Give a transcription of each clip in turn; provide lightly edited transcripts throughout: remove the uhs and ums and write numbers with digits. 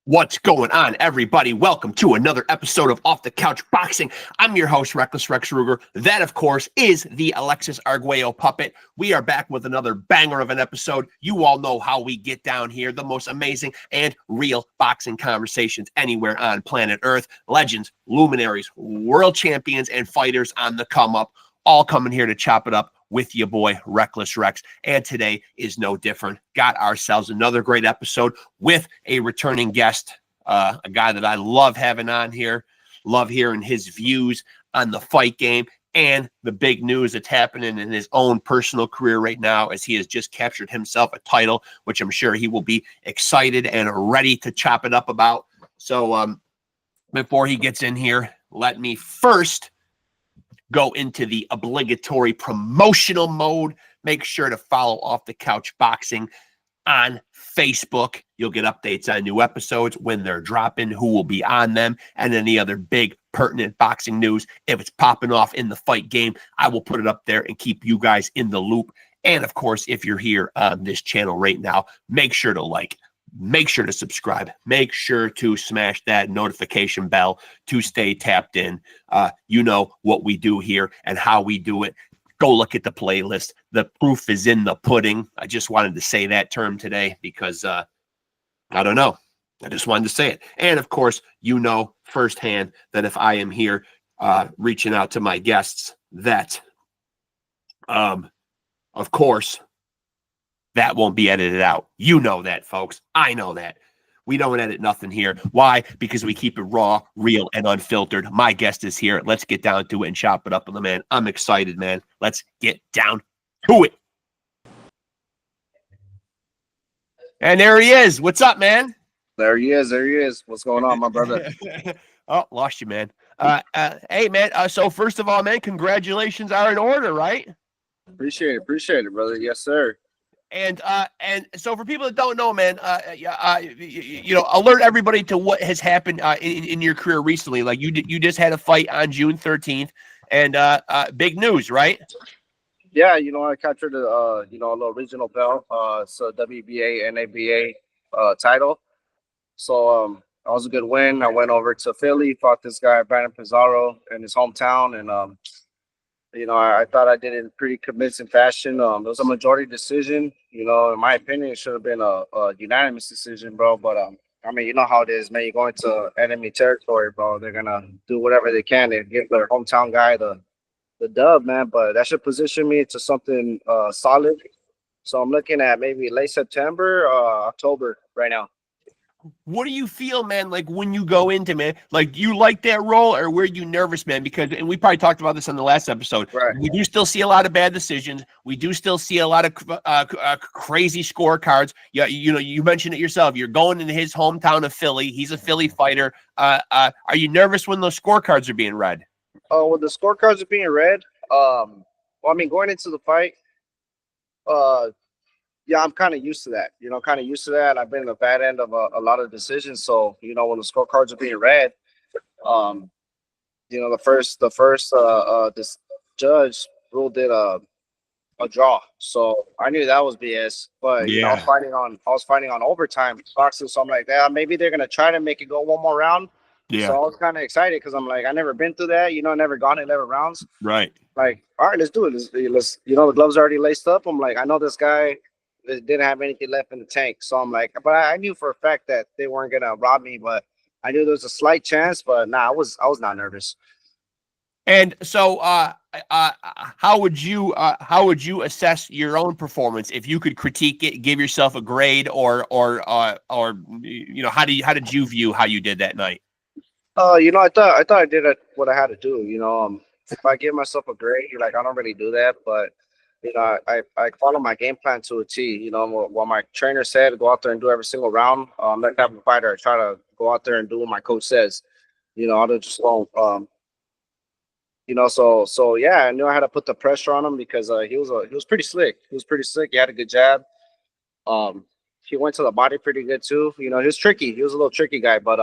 What's going on, everybody? Welcome to another episode of Off the Couch Boxing. I'm your host, Reckless Rex Ruger. That, of course, is the Alexis Arguello puppet. We are back with another banger of an episode. You all know how we get down here. The most amazing and real boxing conversations anywhere on planet Earth. Legends, luminaries, world champions, and fighters on the come up, all coming here to chop it up with your boy, Reckless Rex. And today is no different. Got ourselves another great episode with a returning guest, a guy that I love having on here, love hearing his views on the fight game and the big news that's happening in his own personal career right now, as he has just captured himself a title, which I'm sure he will be excited and ready to chop it up about. So before he gets in here, let me first go into the obligatory promotional mode. Make sure to follow Off the Couch Boxing on Facebook. You'll get updates on new episodes, when they're dropping, who will be on them, and any other big pertinent boxing news. If it's popping off in the fight game, I will put it up there and keep you guys in the loop. And of course, if you're here on this channel right now, make sure to like, make sure to subscribe, make sure to smash that notification bell to stay tapped in. You know what we do here and how we do it. Go look at the playlist. The proof is in the pudding. I just wanted to say that term today because I don't know. I just wanted to say it. And of course, you know firsthand that if I am here reaching out to my guests, that of course, that won't be edited out. You know that, folks. I know that. We don't edit nothing here. Why? Because we keep it raw, real, and unfiltered. My guest is here. Let's get down to it and chop it up with the man. I'm excited, man. Let's get down to it. And there he is. What's up, man? There he is. There he is. What's going on, my brother? Oh, lost you, man. Hey, man. So first of all, man, congratulations are in order, right? Appreciate it, brother. Yes, sir. And so for people that don't know, man, you know, alert everybody to what has happened in your career recently. Like you just had a fight on June 13th, and big news, right? Yeah, you know, I captured a little regional belt. It's a WBA NABA title. So that was a good win. I went over to Philly, fought this guy Brandon Pizarro in his hometown, and you know, I thought I did it in pretty convincing fashion. It was a majority decision. You know, in my opinion, it should have been a unanimous decision, bro. But I mean, you know how it is, man. You go into enemy territory, bro. They're gonna do whatever they can to give their hometown guy the dub, man. But that should position me to something solid. So I'm looking at maybe late September, October right now. What do you feel, man, like when you go into, man, like you like that role, or were you nervous, man? Because, and we probably talked about this on the last episode, right, we do still see a lot of bad decisions. We do still see a lot of crazy scorecards. Yeah, you know, you mentioned it yourself. You're going into his hometown of Philly. He's a Philly fighter. Are you nervous when those scorecards are being read? Oh, when the scorecards are being read, well, I mean, going into the fight, yeah, I'm kind of used to that. You know, kind of used to that. I've been in the bad end of a lot of decisions. So, you know, when the scorecards are being read, you know, the first this judge ruled it a draw. So I knew that was BS. But you know, I was fighting on overtime boxing. So I'm like, yeah, maybe they're gonna try to make it go one more round. Yeah. So I was kind of excited because I'm like, I never been through that. You know, I never gone 11 rounds. Right. Like, all right, let's do it. Let's you know, the gloves are already laced up. I'm like, I know this guy didn't have anything left in the tank. So I'm like, but I knew for a fact that they weren't gonna rob me, but I knew there was a slight chance, but nah, I was not nervous. And so how would you assess your own performance if you could critique it, give yourself a grade, or you know, how did you view how you did that night? You know, I thought I did what I had to do. You know, if I give myself a grade, like I don't really do that, but you know, I follow my game plan to a T. You know, what my trainer said, go out there and do every single round. That type of fighter, I try to go out there and do what my coach says. You know, I just won't. You know, so yeah, I knew I had to put the pressure on him because he was pretty slick. He was pretty slick. He had a good jab. He went to the body pretty good too. You know, he was tricky. He was a little tricky guy, but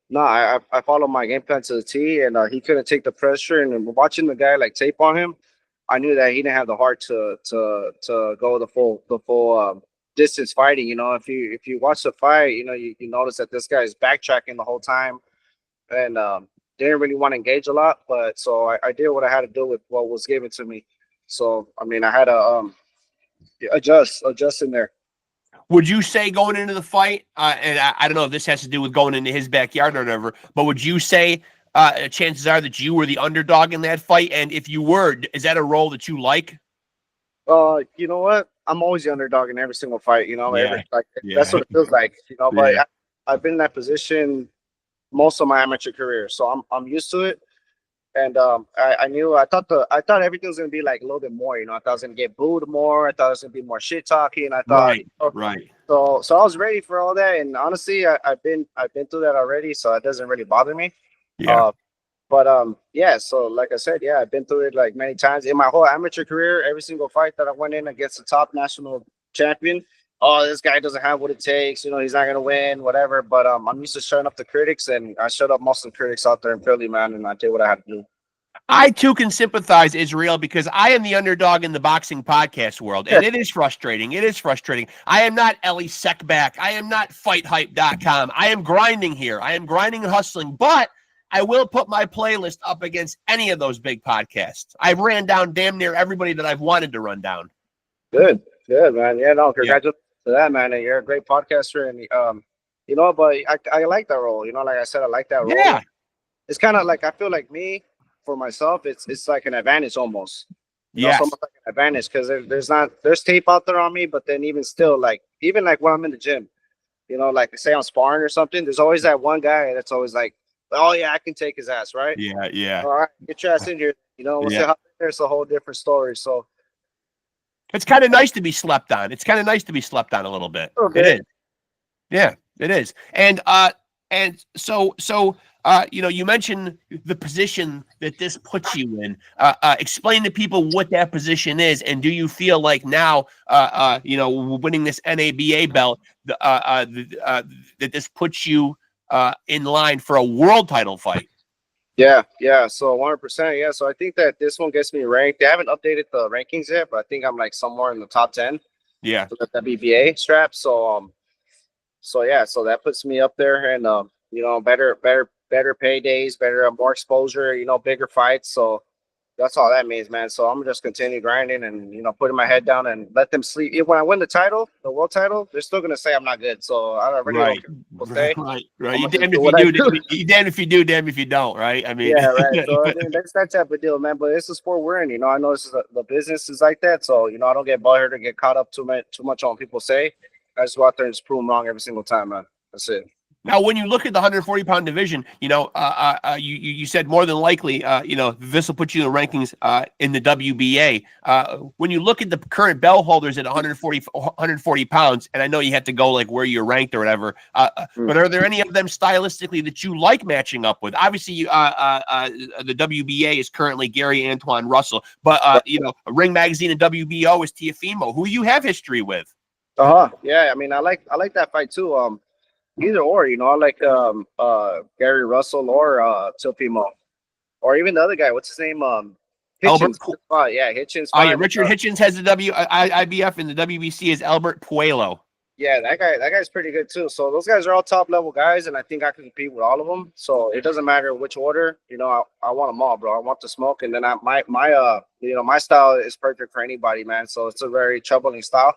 no, I followed my game plan to the T, and he couldn't take the pressure. And watching the guy like tape on him, I knew that he didn't have the heart to go the full distance fighting. You know, if you watch the fight, you know, you notice that this guy is backtracking the whole time, and didn't really want to engage a lot. But so I did what I had to do with what was given to me. So I mean, I had to adjust in there. Would you say going into the fight, and I don't know if this has to do with going into his backyard or whatever, but would you say chances are that you were the underdog in that fight? And if you were, is that a role that you like? You know what? I'm always the underdog in every single fight. You know, Yeah, that's yeah, what it feels like. You know, but yeah. I've been in that position most of my amateur career, so I'm used to it. And I knew I thought everything was gonna be like a little bit more. You know, I thought I was gonna get booed more. I thought it was gonna be more shit talking. I thought, Right, right. so I was ready for all that. And honestly, I've been through that already, so it doesn't really bother me. Yeah. Uh, but yeah. So like I said, yeah, I've been through it like many times in my whole amateur career. Every single fight that I went in against the top national champion. Oh, this guy doesn't have what it takes. You know, he's not gonna win, whatever. But I'm used to shutting up the critics, and I shut up most of the critics out there in Philly, man. And I did what I had to do. I too can sympathize, Israel, because I am the underdog in the boxing podcast world, and it is frustrating. It is frustrating. I am not Ellie Seckback. I am not FightHype.com. I am grinding here. I am grinding and hustling, but I will put my playlist up against any of those big podcasts. I've ran down damn near everybody that I've wanted to run down. Good, good, man. Yeah, no, Yeah. congratulations to that, man. And you're a great podcaster, and you know, but I like that role. You know, like I said, I like that role. Yeah. It's kind of like I feel like me for myself. It's like an advantage almost. You know, it's Yes. almost like an advantage because there's tape out there on me, but then even still, like even like when I'm in the gym, you know, like say I'm sparring or something, there's always that one guy that's always like, oh yeah, I can take his ass, right? Yeah. Yeah. All right, get your ass in here. You know, we'll see Yeah. how there's a whole different story. So It's kind of nice to be slept on. It's kind of nice to be slept on a little bit. a little It bit. is. Yeah, it is. And so you know, you mentioned the position that this puts you in. Explain to people what that position is, and do you feel like now, you know, winning this NABA belt, that this puts you in line for a world title fight? Yeah, yeah. So 100%. Yeah. So I think that this one gets me ranked. They haven't updated the rankings yet, but I think I'm like somewhere in the top 10 Yeah, for the WBA strap. So yeah, so that puts me up there, and you know, better paydays, better more exposure, you know, bigger fights. So that's all that means, man. So I'm gonna just continue grinding and, you know, putting my head down and let them sleep. When I win the title, the world title, they're still gonna say I'm not good. So I don't really right, don't care what people say. right. I'm You gonna just damned do if you what I do, do. you damned if you do, damned if you don't. Right? I mean, Yeah, right. So I mean, that's that type of deal, man. But it's the sport we're in. You know, I know this is the business is like that. So you know, I don't get bothered or get caught up too much on what people say. I just go out there and just prove them wrong every single time, man. That's it. now, when you look at the 140-pound division, you know, you said more than likely, you know, this will put you in the rankings in the WBA. When you look at the current bell holders at 140 pounds, and I know you have to go like where you're ranked or whatever, but are there any of them stylistically that you like matching up with? Obviously, the WBA is currently Gary Antoine Russell, but you know, Ring Magazine and WBO is Teofimo, who you have history with. Yeah. I mean, I like that fight too. Either or, you know, I like Gary Russell or Teofimo, or even the other guy. What's his name? Albert. Hitchens. Yeah, Hitchens. Oh yeah, Fine. Richard Hitchens has the IBF, and the WBC is Albert Puello. Yeah, that guy's pretty good too. So those guys are all top level guys, and I think I can compete with all of them. So it doesn't matter which order. You know, I want them all, bro. I want the smoke, and then my you know, my style is perfect for anybody, man. So it's a very troubling style,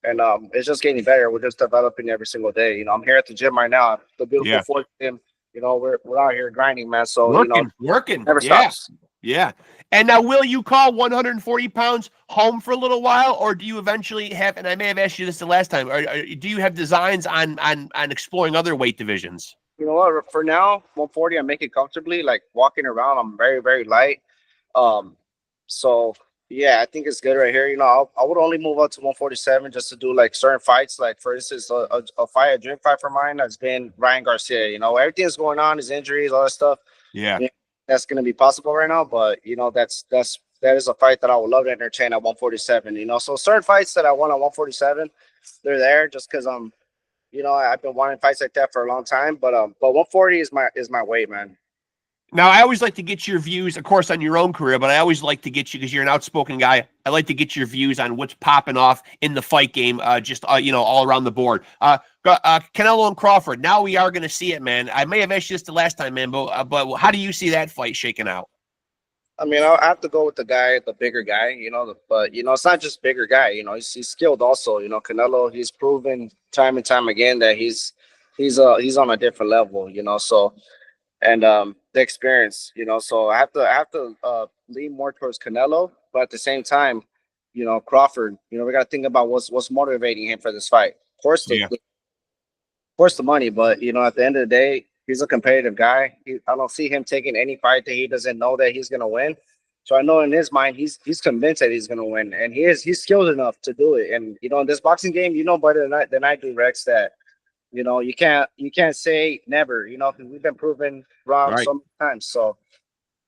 and it's just getting better. We're just developing every single day. You know, I'm here at the gym right now, the beautiful Yeah, Ford gym. You know, we're out here grinding, man. So you know, working. never Yeah, stops. yeah. And now, will you call 140 pounds home for a little while, or do you eventually have? And I may have asked you this the last time. Do you have designs on exploring other weight divisions? You know what? For now, 140, I make it comfortably. Like walking around, I'm very, very light. Um, so yeah, I think it's good right here. You know, I would only move up to 147 just to do like certain fights. Like for instance, a fight, a dream fight for mine has been Ryan Garcia. You know, everything's going on, his injuries, all that stuff. Yeah, Yeah, that's gonna be possible right now. But you know, that is a fight that I would love to entertain at 147. You know, so certain fights that I want at 147, they're there just because I'm, you know, I've been wanting fights like that for a long time. But 140 is my weight, man. Now, I always like to get your views, of course, on your own career, but I always like to get you, because you're an outspoken guy, I like to get your views on what's popping off in the fight game, all around the board. Canelo and Crawford, now we are going to see it, man. I may have asked you this the last time, man, but how do you see that fight shaking out? I mean, I have to go with the bigger guy, but it's not just bigger guy. He's skilled also. Canelo, he's proven time and time again that he's on a different level. So and the experience. So I have to lean more towards Canelo, but at the same time, Crawford. We got to think about what's motivating him for this fight. Of course, the money, but at the end of the day, he's a competitive guy. I don't see him taking any fight that he doesn't know that he's gonna win. So I know in his mind, he's convinced that he's gonna win, and he's skilled enough to do it. And in this boxing game, better than I do, Rex, that you can't say never. Because we've been proven wrong Right. so many times. So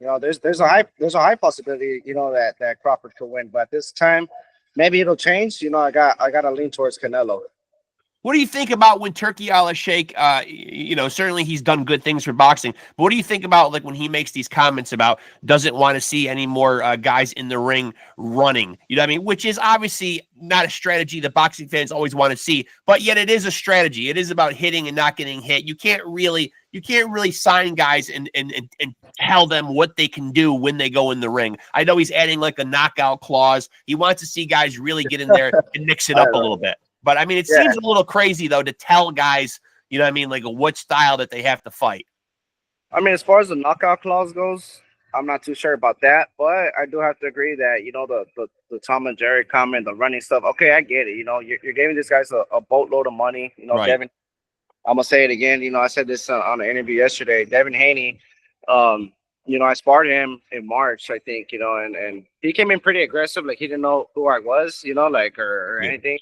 there's a high possibility that Crawford could win, but this time maybe it'll change. I gotta lean towards Canelo. What do you think about when Turkey Al-Sheikh, certainly he's done good things for boxing, but what do you think about like when he makes these comments about doesn't want to see any more guys in the ring running? You know what I mean? Which is obviously not a strategy that boxing fans always want to see, but yet it is a strategy. It is about hitting and not getting hit. You can't really sign guys and tell them what they can do when they go in the ring. I know he's adding like a knockout clause. He wants to see guys really get in there and mix it up a little bit. But I mean, it seems a little crazy though to tell guys, like what style that they have to fight. I mean, as far as the knockout clause goes, I'm not too sure about that, but I do have to agree that the Tom and Jerry comment, the running stuff. Okay, I get it. You're giving these guys a boatload of money. Right. Devin. I'm gonna say it again. I said this on an interview yesterday. Devin Haney. I sparred him in March, I think. And he came in pretty aggressive, like he didn't know who I was. Or anything.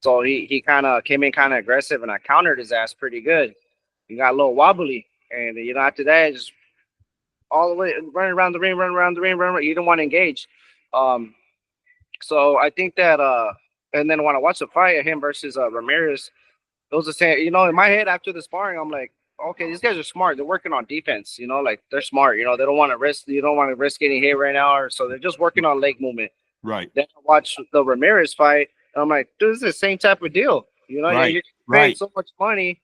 So he kind of came in kind of aggressive, and I countered his ass pretty good. He got a little wobbly, and after that, just all the way running around the ring, He didn't want to engage. So I think that and then when I watched the fight of him versus Ramirez, it was the same. In my head after the sparring, I'm like, okay, these guys are smart. They're working on defense. Like they're smart. They don't want to risk. You don't want to risk getting hit right now, so they're just working on leg movement. Right. Then I watched the Ramirez fight. I'm like, dude, this is the same type of deal. Right. You're paying so much money,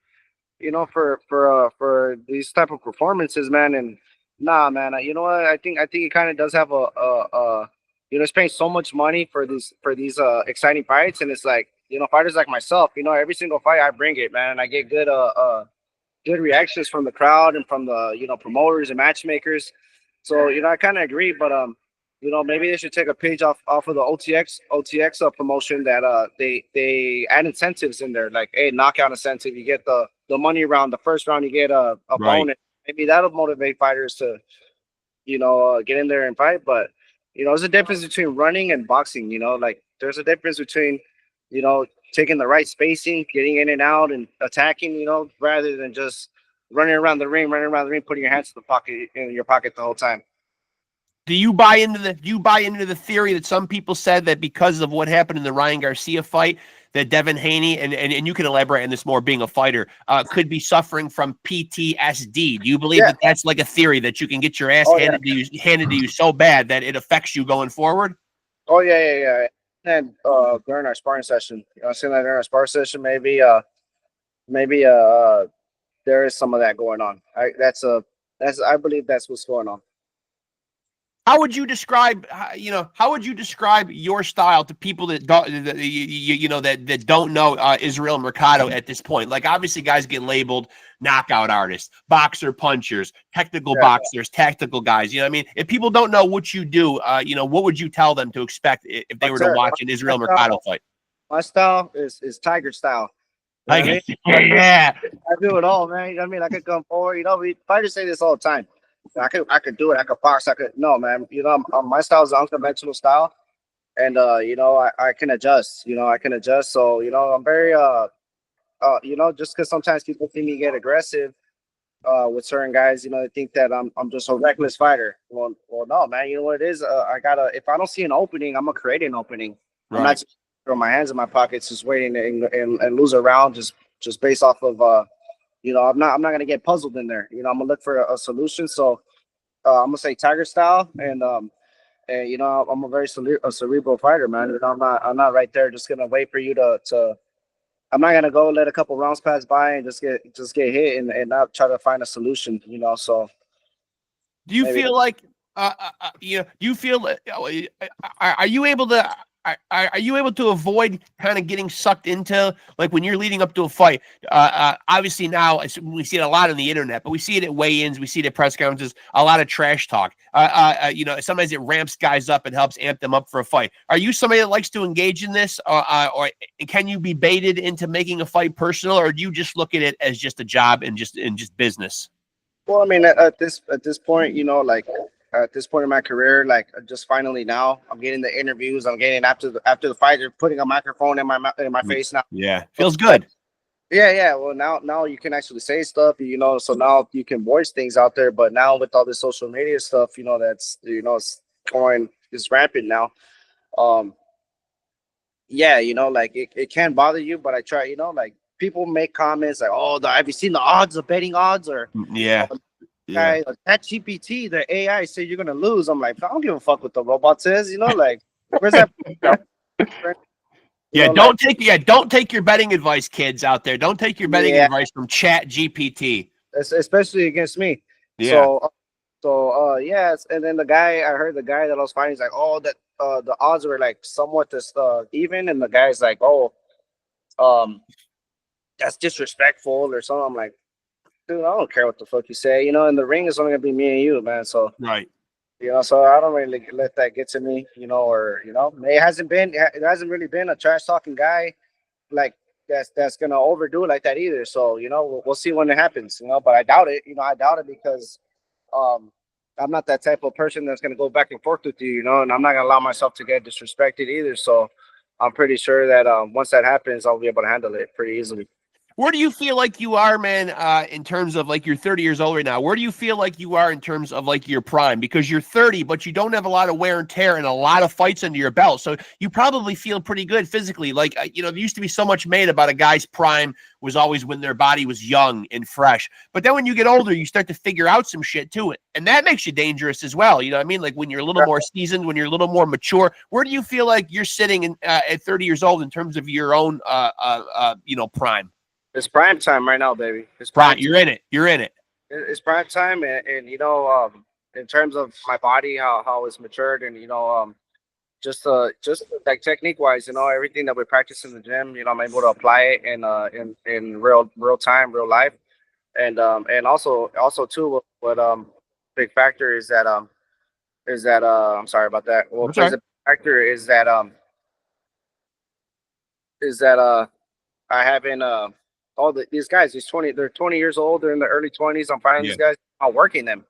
for these type of performances, man. And nah, man, you know what? I think it kind of does have it's paying so much money for these exciting fights, and it's like, fighters like myself, every single fight I bring it, man, and I get good reactions from the crowd and from the promoters and matchmakers. So I kind of agree, but maybe they should take a page off of the OTX promotion that they add incentives in there, like a knockout incentive. You get the money round, the first round you get a bonus. Maybe that'll motivate fighters to get in there and fight. But there's a difference between running and boxing. Like there's a difference between taking the right spacing, getting in and out, and attacking. Rather than just running around the ring, putting your hands in your pocket the whole time. Do you buy into the theory that some people said that because of what happened in the Ryan Garcia fight, that Devin Haney, and you can elaborate on this more being a fighter, could be suffering from PTSD? Do you believe that that's like a theory that you can get your ass handed to you so bad that it affects you going forward? Oh yeah. And during our sparring session, saying that during our sparring session, maybe there is some of that going on. I believe that's what's going on. How would you describe, your style to people that don't, that don't know Israel Mercado at this point? Like, obviously, guys get labeled knockout artists, boxer punchers, technical boxers, tactical guys. You know what I mean? If people don't know what you do, what would you tell them to expect if they were to watch an Israel Mercado fight? My style is tiger style. Yeah. I do it all, man. I could come forward. Fighters say this all the time. I could do it. I could box. No, man. My style is unconventional style, and I can adjust. I can adjust. So I'm very just because sometimes people see me get aggressive with certain guys, they think that I'm just a reckless fighter. Well, no, man. You know what it is? If I don't see an opening, I'm gonna create an opening. Right. I'm not just throw my hands in my pockets, just waiting and lose a round just based off of I'm not gonna get puzzled in there. I'm gonna look for a solution. So I'm gonna say Tiger style, and you know, I'm a very cerebral fighter, man. You know, I'm not right there just gonna wait for you to. I'm not gonna go let a couple rounds pass by and just get hit and not try to find a solution. You know, so Do you maybe. feel like you know? Do you feel are you able to? Are you able to avoid kind of getting sucked into like when you're leading up to a fight? Obviously now we see it a lot on the internet, but we see it at weigh-ins, we see it at press conferences, a lot of trash talk. You know, sometimes it ramps guys up and helps amp them up for a fight. Are you somebody that likes to engage in this, or can you be baited into making a fight personal, or do you just look at it as just a job and just business? Well, I mean, at this point, you know, like at this point in my career, like just finally now, I'm getting the interviews. I'm getting after the fight. They're putting a microphone in my face now. Yeah, feels good. Yeah, yeah. Well, now you can actually say stuff. You know, so now you can voice things out there. But now with all this social media stuff, you know, it's rampant now. Um, yeah, you know, like it can bother you, but I try. You know, like people make comments like, "Oh, have you seen the odds, the betting odds?" Or Yeah, yeah. guy, that GPT, the AI say you're gonna lose. I'm like, I don't give a fuck what the robot says. You know, like where's that? You Yeah, know, like don't take your betting advice, kids out there. Don't take your betting yeah, advice from Chat GPT. especially against me. Yeah, So yes, and then I heard the guy that I was fighting is like, oh, that the odds were like somewhat this even, and the guy's like, oh, um, that's disrespectful or something. I'm like, dude, I don't care what the fuck you say. You know, in the ring is only gonna be me and you, man. So right. you know, so I don't really let that get to me, you know, or you know, it hasn't really been a trash talking guy like that's gonna overdo it like that either. So you know, we'll see when it happens, you know, but I doubt it. You know, I doubt it because um, I'm not that type of person that's gonna go back and forth with you, you know, and I'm not gonna allow myself to get disrespected either. So I'm pretty sure that once that happens, I'll be able to handle it pretty easily. Where do you feel like you are, man, in terms of like you're 30 years old right now? Where do you feel like you are in terms of like your prime? Because you're 30, but you don't have a lot of wear and tear and a lot of fights under your belt. So you probably feel pretty good physically. Like, you know, there used to be so much made about a guy's prime was always when their body was young and fresh. But then when you get older, you start to figure out some shit to it. And that makes you dangerous as well. You know what I mean? Like when you're a little more seasoned, when you're a little more mature, where do you feel like you're sitting at 30 years old in terms of your own, you know, prime? It's prime time right now, baby. It's prime. Right, you're in it. You're in it. It's prime time, and you know, in terms of my body, how it's matured, and you know, just like technique wise, you know, everything that we practice in the gym, you know, I'm able to apply it in real time, real life, and also too, what big factor is that I'm sorry about that. What I'm sorry. plays a factor is that I haven't these guys, they're 20 years old, they're in their early 20s. I'm finding Yeah. these guys, I'm working them.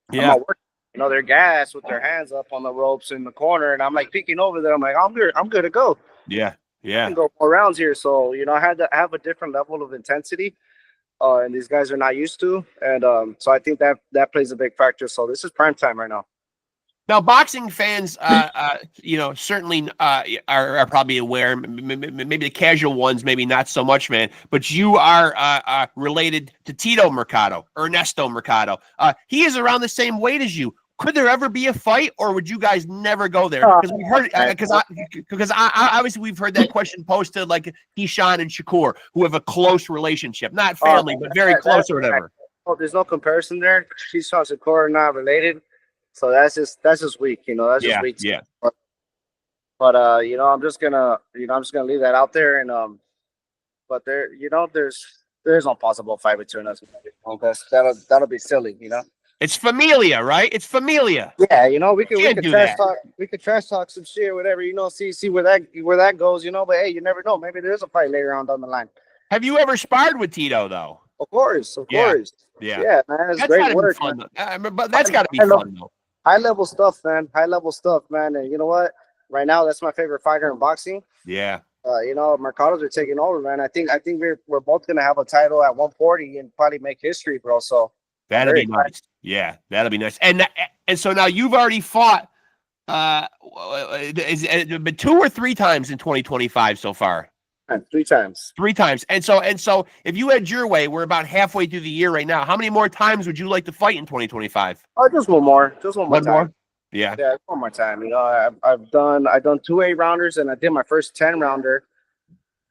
I'm Yeah. not working. You know, they're gas with their hands up on the ropes in the corner, and I'm like peeking over there. I'm like, I'm good to go. Yeah. I Yeah. can go more rounds here. So, you know, I had to have a different level of intensity, and these guys are not used to. And so I think that plays a big factor. So this is prime time right now. Now, boxing fans, you know, certainly are probably aware. Maybe the casual ones, maybe not so much, man. But you are related to Tito Mercado, Ernesto Mercado. He is around the same weight as you. Could there ever be a fight, or would you guys never go there? Because we heard, because obviously we've heard that question posted, like Keyshawn and Shakur, who have a close relationship, not family, but very close or whatever. Oh, there's no comparison there. She's and Shakur are not related. So that's just weak, you know. That's just Yeah. weak. Yeah. But you know, I'm just gonna leave that out there, and but there's no possible fight between us. That'll be silly, you know. It's familia, right? It's familia. Yeah, you know, we could do trash that. talk, trash talk some shit, whatever, you know. See where that goes, you know. But hey, you never know. Maybe there's a fight later on down the line. Have you ever sparred with Tito though? Of course. Yeah. Yeah, man. It's That's great gotta work. be fun. But that's gotta be fun though. High level stuff, man. High level stuff, man. And you know what? Right now, that's my favorite fighter in boxing. Yeah. You know, Mercados are taking over, man. I think we're both gonna have a title at 140 and probably make history, bro. So that'd be nice. Yeah, that'd be nice. And so now you've already fought is it been 2 or 3 times in 2025 so far? Three times. 3 times. And so if you had your way, we're about halfway through the year right now. How many more times would you like to fight in 2025? Oh, just one more. Just one more One time. more? Yeah. Yeah, one more time. You know, I've done 2 8-rounders and I did my first 10-rounder.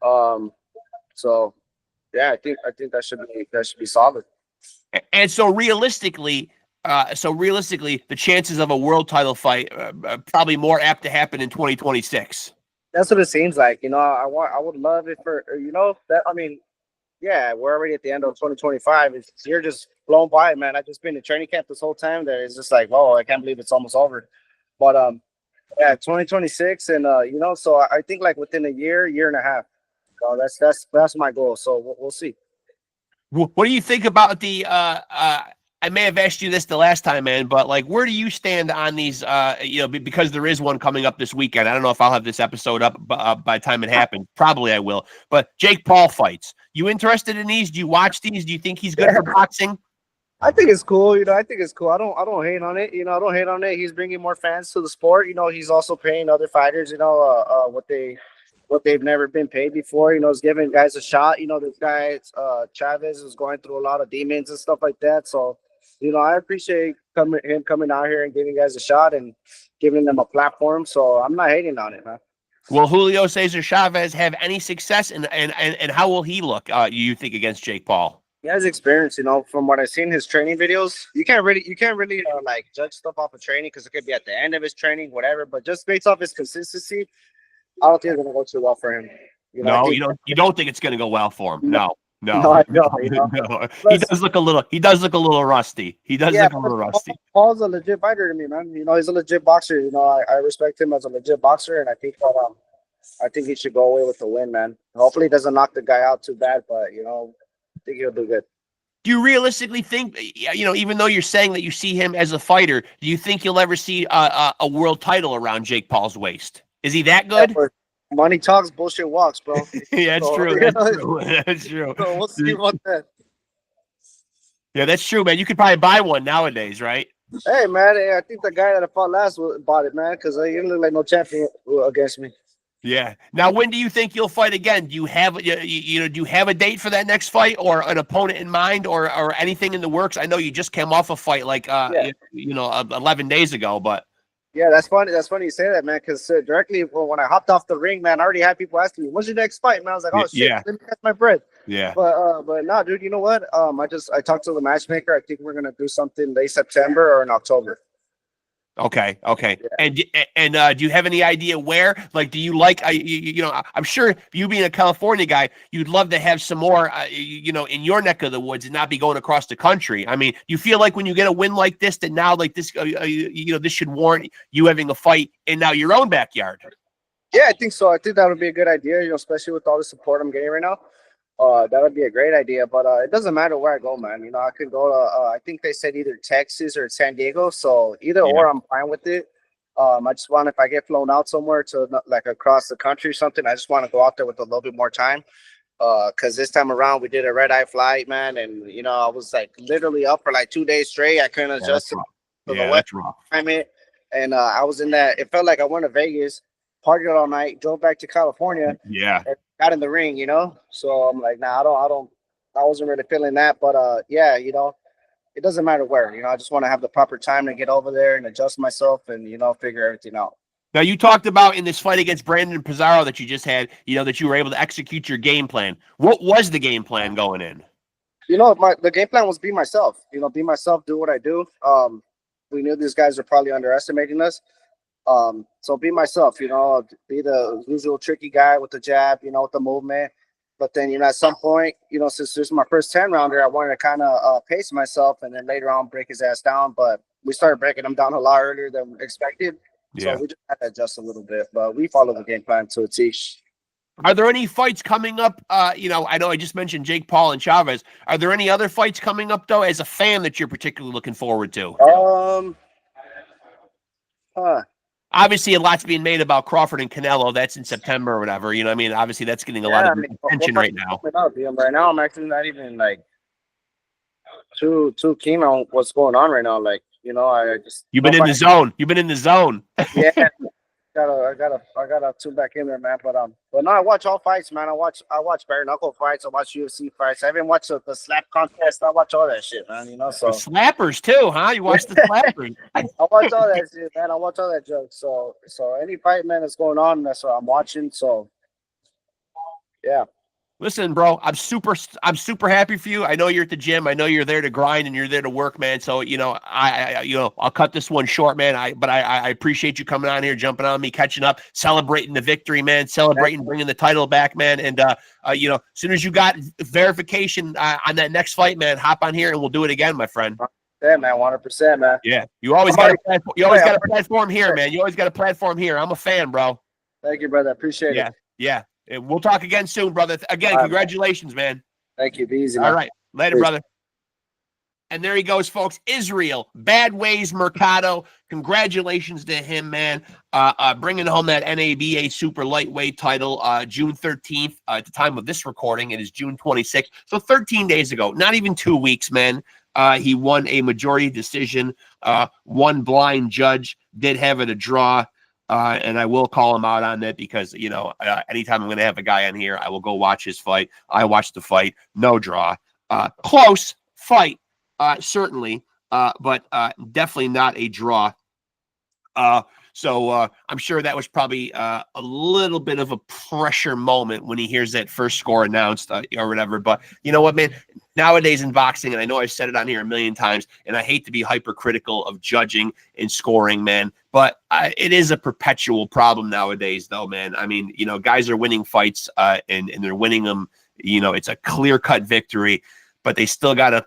So yeah, I think that should be solid. And so realistically, the chances of a world title fight probably more apt to happen in 2026. That's what it seems like. You know, I would love it for that. I mean, yeah, we're already at the end of 2025. You're just blown by, man. I've just been in training camp this whole time. That it's just like, whoa, I can't believe it's almost over. But yeah, 2026, and so I think like within a year and a half. That's my goal. So we'll see. What do you think about the? I may have asked you this the last time, man, but like, where do you stand on these? Because there is one coming up this weekend. I don't know if I'll have this episode up by the time it happens. Probably I will. But Jake Paul fights. You interested in these? Do you watch these? Do you think he's good for boxing? I think it's cool. I think it's cool. I don't hate on it. I don't hate on it. He's bringing more fans to the sport. He's also paying other fighters. What they've never been paid before. Is giving guys a shot. This guy Chavez is going through a lot of demons and stuff like that. So, I appreciate him coming out here and giving guys a shot and giving them a platform. So I'm not hating on it, man. Will Julio Cesar Chavez have any success, and how will he look? You think against Jake Paul? He has experience, from what I've seen his training videos. You can't really like judge stuff off of training because it could be at the end of his training, whatever. But just based off his consistency, I don't think it's gonna go too well for him. No, you don't think it's gonna go well for him. No. No. No. He does look a little rusty. Paul's a legit fighter to me, man. He's a legit boxer. I respect him as a legit boxer, and I think that I think he should go away with the win, man. Hopefully, he doesn't knock the guy out too bad, but I think he'll do good. Do you realistically think, even though you're saying that you see him as a fighter, do you think you'll ever see a world title around Jake Paul's waist? Is he that good? Money talks, bullshit walks, bro. Yeah, that's true. That's true. So we'll see about that. Yeah, that's true, man. You could probably buy one nowadays, right? Hey, man, I think the guy that I fought last bought it, man, because he didn't look like no champion against me. Yeah. Now, when do you think you'll fight again? Do you have do you have a date for that next fight, or an opponent in mind, or anything in the works? I know you just came off a fight 11 days ago, but. Yeah, that's funny. That's funny you say that, man. Because directly when I hopped off the ring, man, I already had people asking me, "When's your next fight?" Man, I was like, "Oh shit, yeah. Let me catch my breath." Yeah. But no, dude. You know what? I talked to the matchmaker. I think we're gonna do something late September or in October. Okay. Yeah. And do you have any idea where? Like, do you like? I'm sure you being a California guy, you'd love to have some more, in your neck of the woods and not be going across the country. I mean, you feel like when you get a win like this, that now like this, this should warrant you having a fight in now your own backyard. Yeah, I think so. I think that would be a good idea. Especially with all the support I'm getting right now. That would be a great idea, but it doesn't matter where I go, man. I could go to, I think they said either Texas or San Diego. So either or, I'm fine with it. I just want, if I get flown out somewhere to like across the country or something, I just want to go out there with a little bit more time. Because this time around we did a red-eye flight, man, and I was like literally up for like 2 days straight. I couldn't adjust to the weather. I mean, and I was in that. It felt like I went to Vegas, partied all night, drove back to California. Yeah. And got in the ring, So I'm like, nah, I wasn't really feeling that. But yeah, it doesn't matter where, I just want to have the proper time to get over there and adjust myself and, figure everything out. Now, you talked about in this fight against Brandon Pizarro that you just had, that you were able to execute your game plan. What was the game plan going in? The game plan was be myself, be myself, do what I do. We knew these guys were probably underestimating us. So be myself, be the usual tricky guy with the jab, with the movement. But then, at some point, since this is my first 10-rounder, I wanted to kind of pace myself and then later on break his ass down. But we started breaking him down a lot earlier than expected. Yeah. So we just had to adjust a little bit, but we followed the game plan to a T. Are there any fights coming up? I know I just mentioned Jake Paul and Chavez. Are there any other fights coming up, though, as a fan that you're particularly looking forward to? Obviously, a lot's being made about Crawford and Canelo. That's in September or whatever. Obviously, that's getting a lot of attention right now. Right now, I'm actually not even like too keen on what's going on right now. Like, I just You've been in the zone. You've been in the zone. Yeah, I gotta tune back in there, man. But no, I watch all fights, man. I watch bare knuckle fights. I watch UFC fights. I even watch the slap contest. I watch all that shit, man. You know, The so slappers too, huh? You watch the slappers. I watch all that shit, man. I watch all that junk. So any fight, man, that's going on, that's what I'm watching. So yeah. Listen, bro, I'm super happy for you. I know you're at the gym. I know you're there to grind and you're there to work, man. So, I'll cut this one short, man. I appreciate you coming on here, jumping on me, catching up, celebrating the victory, man, celebrating bringing the title back, man. And as soon as you got verification on that next fight, man, hop on here and we'll do it again, my friend. Yeah, man, 100%, man. Yeah, you always got a platform here, man. You always got a platform here. I'm a fan, bro. Thank you, brother. Appreciate it. Yeah. We'll talk again soon, brother. Again, congratulations, man. Thank you. Be easy, man. All right. Later, brother. And there he goes, folks. Israel, Bad Ways Mercado. Congratulations to him, man. Bringing home that NABA super lightweight title June 13th. At the time of this recording, it is June 26th. So 13 days ago, not even 2 weeks, man. He won a majority decision, one blind judge, did have it a draw. And I will call him out on that because, anytime I'm going to have a guy on here, I will go watch his fight. I watched the fight, no draw. Close fight, certainly, but definitely not a draw. So I'm sure that was probably a little bit of a pressure moment when he hears that first score announced or whatever. But you know what, man? Nowadays in boxing, and I know I've said it on here a million times, and I hate to be hypercritical of judging and scoring, man, but it is a perpetual problem nowadays, though, man. I mean, guys are winning fights and they're winning them. It's a clear-cut victory, but they still got to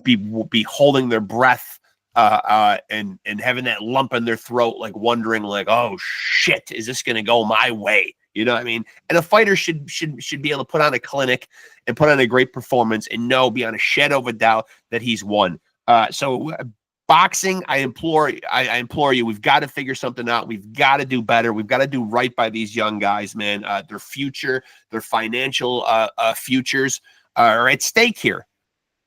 be holding their breath and having that lump in their throat, like wondering, like, oh shit, is this gonna go my way? You know what I mean? And a fighter should be able to put on a clinic and put on a great performance and beyond a shadow of a doubt that he's won. So boxing, I implore you, we've got to figure something out. We've got to do better. We've got to do right by these young guys, man. Their future, their financial futures are at stake here.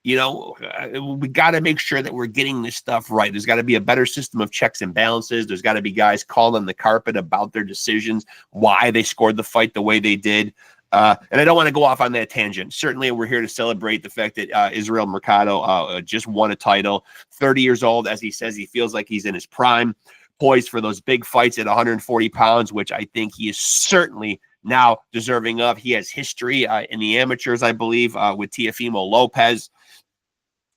We got to make sure that we're getting this stuff right. There's got to be a better system of checks and balances. There's got to be guys called on the carpet about their decisions, why they scored the fight the way they did. And I don't want to go off on that tangent. Certainly, we're here to celebrate the fact that Israel Mercado just won a title, 30 years old. As he says, he feels like he's in his prime, poised for those big fights at 140 pounds, which I think he is certainly now deserving of. He has history in the amateurs, I believe, with Teofimo Lopez.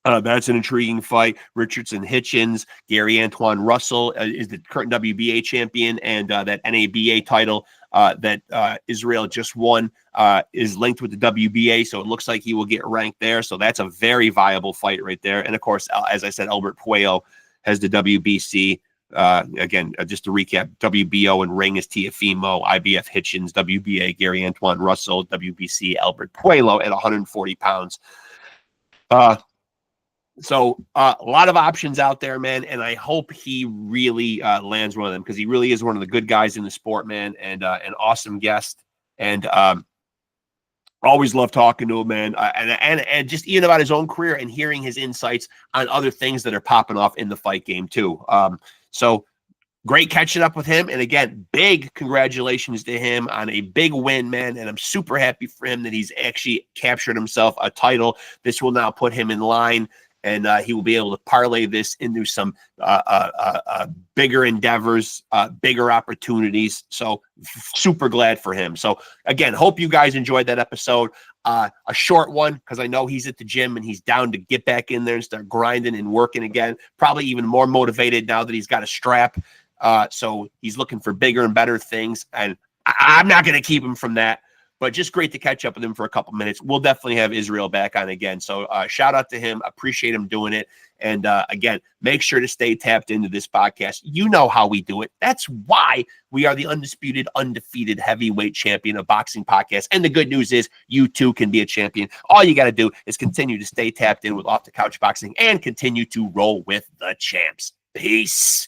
That's an intriguing fight. Richardson Hitchens, Gary Antoine Russell is the current WBA champion, and that NABA title that Israel just won is linked with the WBA, so it looks like he will get ranked there. So that's a very viable fight right there. And of course, as I said, Albert Puello has the WBC. Again, just to recap, WBO and ring is Teofimo, IBF Hitchens, WBA Gary Antoine Russell, WBC Albert Puello at 140 pounds. So a lot of options out there, man, and I hope he really lands one of them because he really is one of the good guys in the sport, man, and an awesome guest. And always love talking to him, man, and just even about his own career and hearing his insights on other things that are popping off in the fight game too. So great catching up with him, and again, big congratulations to him on a big win, man. And I'm super happy for him that he's actually captured himself a title. This will now put him in line. And he will be able to parlay this into some bigger endeavors, bigger opportunities. So super glad for him. So again, hope you guys enjoyed that episode. A short one because I know he's at the gym and he's down to get back in there and start grinding and working again. Probably even more motivated now that he's got a strap. So he's looking for bigger and better things. And I'm not going to keep him from that. But just great to catch up with him for a couple minutes. We'll definitely have Israel back on again. So shout out to him. Appreciate him doing it. And again, make sure to stay tapped into this podcast. You know how we do it. That's why we are the undisputed, undefeated heavyweight champion of boxing podcast. And the good news is you too can be a champion. All you got to do is continue to stay tapped in with Off the Couch Boxing and continue to roll with the champs. Peace.